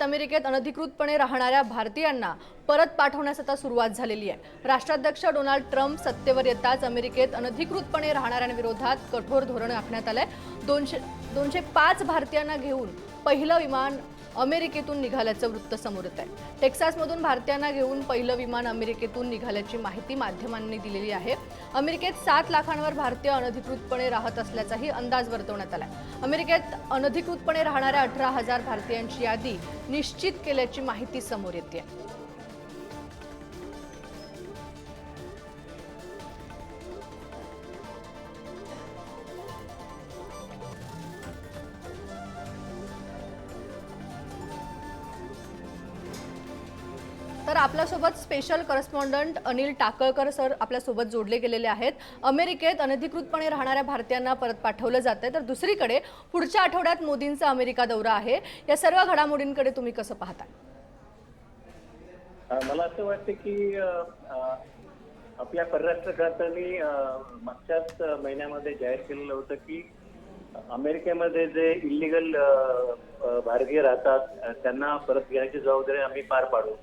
अमेरिकेत अनधिकृतपणे राहणाऱ्या भारतीयांना परत पाठवण्यास आता सुरुवात झालेली आहे। राष्ट्राध्यक्ष डोनाल्ड ट्रम्प सत्तेवर येताच अमेरिकेत अनधिकृतपणे राहणाऱ्यांविरोधात कठोर धोरण आखण्यात आलंय। 205 भारतीयांना घेऊन पहिलं विमान अमेरिकेतून निघाल्याचं वृत्त समोर येत आहे। टेक्सासमधून भारतीयांना घेऊन पहिलं विमान अमेरिकेतून निघाल्याची माहिती माध्यमांनी दिलेली आहे। अमेरिकेत 7 लाखांवर भारतीय अनधिकृतपणे राहत असल्याचाही अंदाज वर्तवण्यात आलाय। अमेरिकेत अनधिकृतपणे राहणाऱ्या 18,000 भारतीयांची यादी निश्चित केल्याची माहिती समोर येते। तर आपल्यासोबत special correspondent Anil Takalkar sir आपल्यासोबत जोडले गेलेले आहेत। अमेरिकेत अनधिकृतपणे राहणाऱ्या भारतीयांना परत पाठवलं जातंय, तर दुसरीकडे पुढच्या आठवड्यात मोदींचा अमेरिका दौरा आहे। या सर्व घडामोडींकडे तुम्ही कसं पाहता? मला असं वाटतं की आपल्या परराष्ट्र खात्याने मागच्याच महिन्यामध्ये जाहीर केलेलं होतं की अमेरिकेमध्ये जे इल्लीगल भारतीय राहतात त्यांना परत घेण्याची जबाबदारी आम्ही पार पाडू।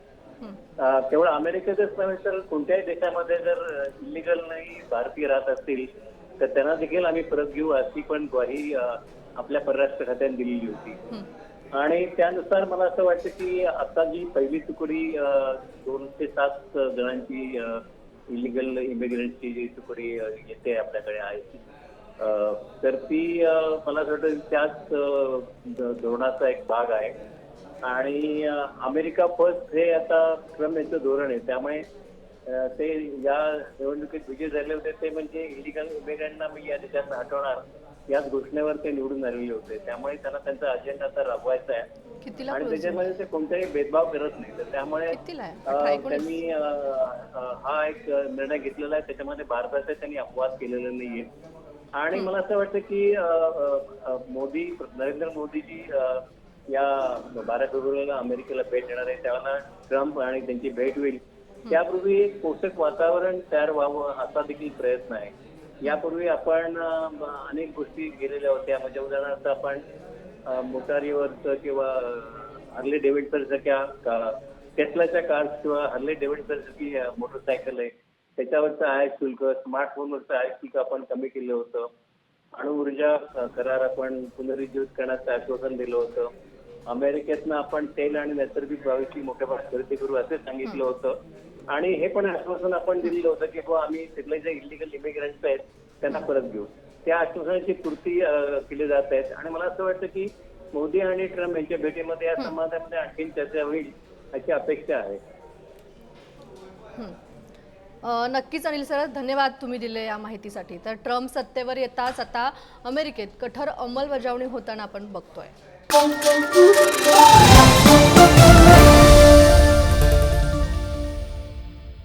केवळ अमेरिकेतच नव्हे तर कोणत्याही देशामध्ये जर इल्लीगल नाही भारतीय राहत असतील तर त्यांना देखील आम्ही परत घेऊ अशी पण ग्वाही आपल्या परराष्ट्र खात्याने दिलेली होती। आणि त्यानुसार मला असं वाटतं की आता जी पहिली तुकडी 207 जणांची इलिगल इमिग्रंटची जी तुकडी येते आपल्याकडे आहे तर ती मला असं वाटतं त्याच धोरणाचा एक भाग आहे। आणि अमेरिका फर्स्ट हे आता ट्रम्प यांचं धोरण आहे, त्यामुळे ते या निवडणुकीत विजय झाले होते ते म्हणजे इलिगल इमिग्रंटना मी या देशात हटवणार याच घोषणेवर ते निवडून आलेले होते। त्यामुळे त्यांना त्यांचा अजेंडा आता राबवायचा आहे आणि त्याच्यामध्ये ते कोणताही भेदभाव करत नाही। तर त्यामुळे त्यांनी हा एक निर्णय घेतलेला आहे, त्याच्यामध्ये भारताचा त्यांनी अपवाद केलेला नाहीये। आणि मला असं वाटतं की नरेंद्र मोदीजी या 12 फेब्रुवारीला अमेरिकेला भेट देणार आहे, त्यावेळेला ट्रम्प आणि त्यांची भेट होईल त्यापूर्वी एक पोषक वातावरण तयार व्हावं असा देखील प्रयत्न आहे। यापूर्वी आपण अनेक गोष्टी केलेल्या होत्या, म्हणजे उदाहरणार्थ आपण मोटारीवरचं किंवा हार्ले डेव्हिडसन सारख्या टेस्लाच्या कार्स किंवा हार्ले डेव्हिडसन सारखी मोटरसायकल आहे त्याच्यावरचं आयात शुल्क, स्मार्टफोनवरचं आयात शुल्क आपण कमी केलं होतं। अणुऊर्जा करार आपण पुनरुज्जीवित करण्याचं आश्वासन दिलं होतं। अमेरिकेतनं आपण तेल आणि नैसर्गिक वायूची मोठ्या प्रमाणात खरेदी करू असं सांगितलं होतं। आणि हे पण आश्वासन आपण दिलेलं होतं की आम्ही तिथले जे इलिगल इमिग्रंट्स आहेत त्यांना परत घेऊ। त्या आश्वासनाची पूर्ती केली जात आहेत आणि मला असं वाटतं की मोदी आणि ट्रम्प यांच्या भेटीमध्ये या संबंधामध्ये आणखी चर्चा होईल अशी अपेक्षा आहे। नक्कीच अनिल सर, धन्यवाद तुम्ही दिले या माहितीसाठी। तर ट्रम्प सत्तेवर येताच आता अमेरिकेत कठोर अंमलबजावणी होताना आपण बघतोय।